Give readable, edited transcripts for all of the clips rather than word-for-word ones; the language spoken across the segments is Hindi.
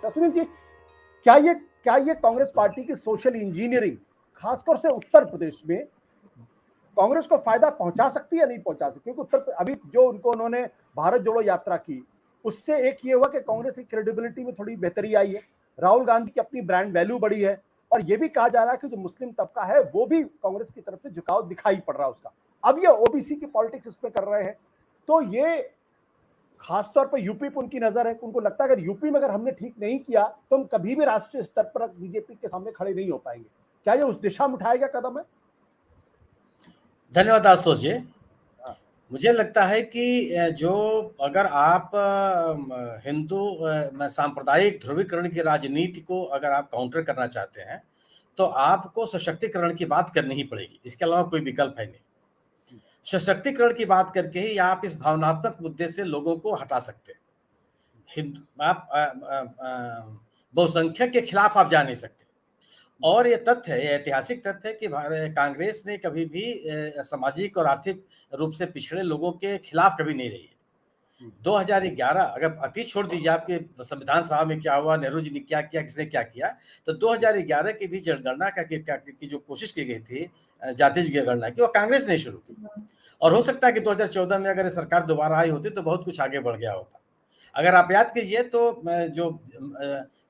सकता। सुनील जी, क्या ये कांग्रेस पार्टी की सोशल इंजीनियरिंग खासकर से उत्तर प्रदेश में कांग्रेस को फायदा पहुंचा सकती है या नहीं पहुंचा सकती? क्योंकि अभी जो उन्होंने भारत जोड़ो यात्रा की, उससे एक ये हुआ कि कांग्रेस की क्रेडिबिलिटी में थोड़ी बेहतरी आई है, राहुल गांधी की अपनी ब्रांड वैल्यू बढ़ी है, और ये भी कहा जा रहा है कि जो मुस्लिम तबका है वो भी कांग्रेस की तरफ से झुकाव दिखाई पड़ रहा है उसका। अब ये ओबीसी की पॉलिटिक्स इसमें कर रहे हैं, तो ये खासतौर पर यूपी पर उनकी नजर है। उनको लगता है अगर यूपी में अगर हमने ठीक नहीं किया तो हम कभी भी राष्ट्रीय स्तर पर बीजेपी के सामने खड़े नहीं हो पाएंगे। क्या ये उस दिशा में उठाया गया कदम है? धन्यवाद आशुतोष जी। मुझे लगता है कि जो अगर आप हिंदू सांप्रदायिक ध्रुवीकरण की राजनीति को अगर आप काउंटर करना चाहते हैं तो आपको सशक्तिकरण की बात करनी ही पड़ेगी, इसके अलावा कोई विकल्प है नहीं। सशक्तिकरण की बात करके ही आप इस भावनात्मक मुद्दे से लोगों को हटा सकते हैं। आप बहुसंख्यक के खिलाफ आप जा नहीं सकते। और ये तथ्य है, ये ऐतिहासिक तथ्य है कि कांग्रेस ने कभी भी सामाजिक और आर्थिक रूप से पिछड़े लोगों के खिलाफ कभी नहीं रही है। 2011 अगर अतीत छोड़ दीजिए, आपके संविधान सभा में क्या हुआ, नेहरू जी ने क्या किया, किसने क्या किया, तो 2011 की भी जनगणना की जो कोशिश की गई थी, जाति जनगणना की, वो कांग्रेस ने शुरू की। और हो सकता है कि 2014 में अगर सरकार दोबारा आई होती तो बहुत कुछ आगे बढ़ गया होता। अगर आप याद कीजिए तो जो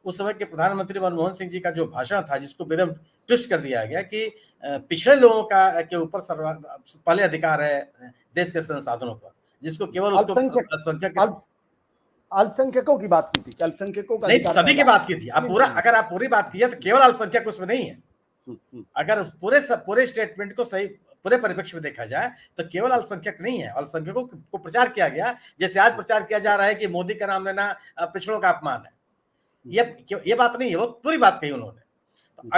उस समय के प्रधानमंत्री मनमोहन सिंह जी का जो भाषण था, जिसको एकदम ट्विस्ट कर दिया गया कि पिछड़े लोगों का के ऊपर पहले अधिकार है देश के संसाधनों पर, जिसको केवल उसको अल्पसंख्यकों की बात की थी, अल्पसंख्यकों का नहीं, सभी की बात की थी। आप पूरा, अगर आप पूरी बात कीजिए तो केवल अल्पसंख्यक उसमें नहीं है। अगर पूरे स्टेटमेंट को सही पूरे परिप्रेक्ष्य में देखा जाए तो केवल अल्पसंख्यक नहीं है, अल्पसंख्यकों को प्रचार किया गया, जैसे आज प्रचार किया जा रहा है कि मोदी का नाम लेना पिछड़ों का अपमान है। ये बात नहीं है, वो पूरी बात कही उन्होंने। तो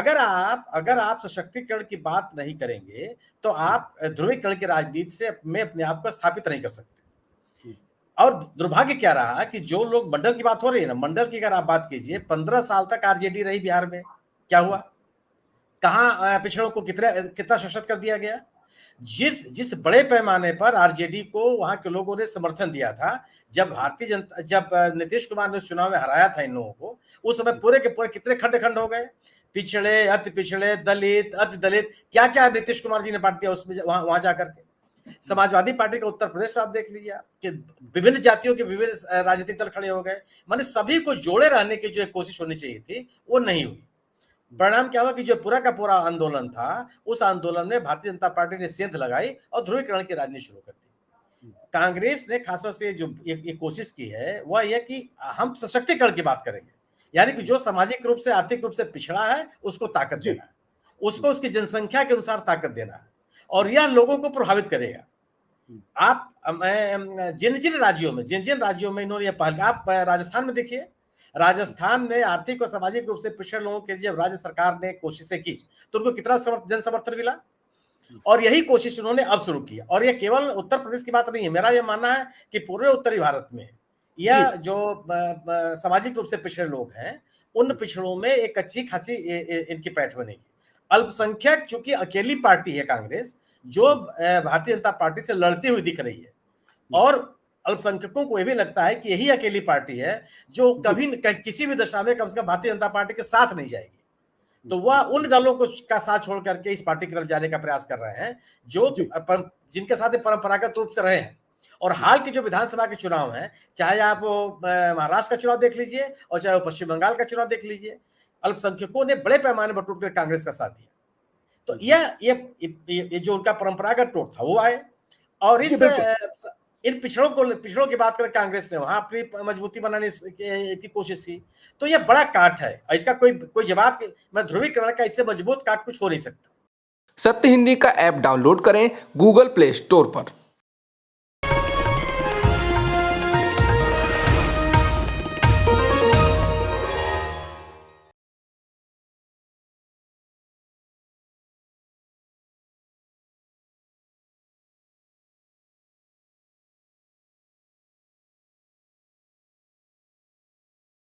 अगर आप सशक्तिकरण की बात नहीं करेंगे तो आप ध्रुवीकरण की राजनीति से में अपने आप को स्थापित नहीं कर सकते। और दुर्भाग्य क्या रहा कि जो लोग, मंडल की बात हो रही है ना, मंडल की अगर आप बात कीजिए, 15 साल तक आरजेडी रही बिहार में, क्या हुआ? कहां पिछड़ों को कितना शोषित कर दिया गया? जिस बड़े पैमाने पर आरजेडी को वहां के लोगों ने समर्थन दिया था, जब नीतीश कुमार ने उस चुनाव में हराया था इन लोगों को, उस समय पूरे के पूरे कितने खंड खंड हो गए, पिछड़े, अति पिछड़े, दलित, अति दलित, क्या क्या नीतीश कुमार जी ने बांट दिया उसमें वहां जाकर के। समाजवादी पार्टी का उत्तर प्रदेश में आप देख लीजिए कि विभिन्न जातियों के विभिन्न राजनीतिक दल खड़े हो गए, माने सभी को जोड़े रहने की जो कोशिश होनी चाहिए थी वो नहीं हुई। परिणाम क्या हुआ कि जो पूरा का पूरा आंदोलन था, उस आंदोलन में भारतीय जनता पार्टी ने सेंध लगाई और ध्रुवीकरण की राजनीति शुरू कर दी। कांग्रेस ने खासतौर से जो एक कोशिश की है वह यह कि हम सशक्तिकरण की बात करेंगे, यानी कि जो सामाजिक रूप से, आर्थिक रूप से पिछड़ा है उसको ताकत देना है, उसको उसकी जनसंख्या के अनुसार ताकत देना है, और यह लोगों को प्रभावित करेगा। आप जिन राज्यों में इन्होंने पहल, आप राजस्थान में देखिए, राजस्थान में आर्थिक और सामाजिक रूप से पिछड़े लोगों के लिए जब राज्य सरकार ने कोशिशें की तो उनको कितना जन समर्थन मिला, और यही कोशिश उन्होंने अब शुरू की। और ये केवल उत्तर प्रदेश की बात नहीं है, मेरा यह मानना है कि पूरे उत्तरी भारत में यह जो सामाजिक रूप से पिछड़े लोग हैं, उन पिछड़ों में एक अच्छी खासी इनकी पैठ बनेगी। अल्पसंख्यक चूंकि अकेली पार्टी है कांग्रेस, जो भारतीय जनता पार्टी से लड़ती हुई दिख रही है, और अल्पसंख्यकों को यह भी लगता है कि यही अकेली पार्टी है जो कभी किसी भी दशा में कम से कम भारतीय जनता पार्टी के साथ नहीं जाएगी, तो वह उन दलों को का साथ छोड़ करके इस पार्टी की तरफ जाने का प्रयास कर रहे हैं, जो जिनके साथ परंपरागत रूप से रहे हैं। और हाल के जो विधानसभा के चुनाव हैं, चाहे आप महाराष्ट्र का चुनाव देख लीजिए और चाहे पश्चिम बंगाल का चुनाव देख लीजिए, अल्पसंख्यकों ने बड़े पैमाने पर टूट कर कांग्रेस का साथ दिया। तो ये जो उनका परंपरागत टूट था वो आए, और इन पिछड़ों की बात करें, कांग्रेस ने वहां अपनी मजबूती बनाने की कोशिश की। तो यह बड़ा काट है, इसका कोई जवाब, मैं ध्रुवीकरण का इससे मजबूत काट कुछ हो नहीं सकता। सत्य हिंदी का ऐप डाउनलोड करें गूगल प्ले स्टोर पर।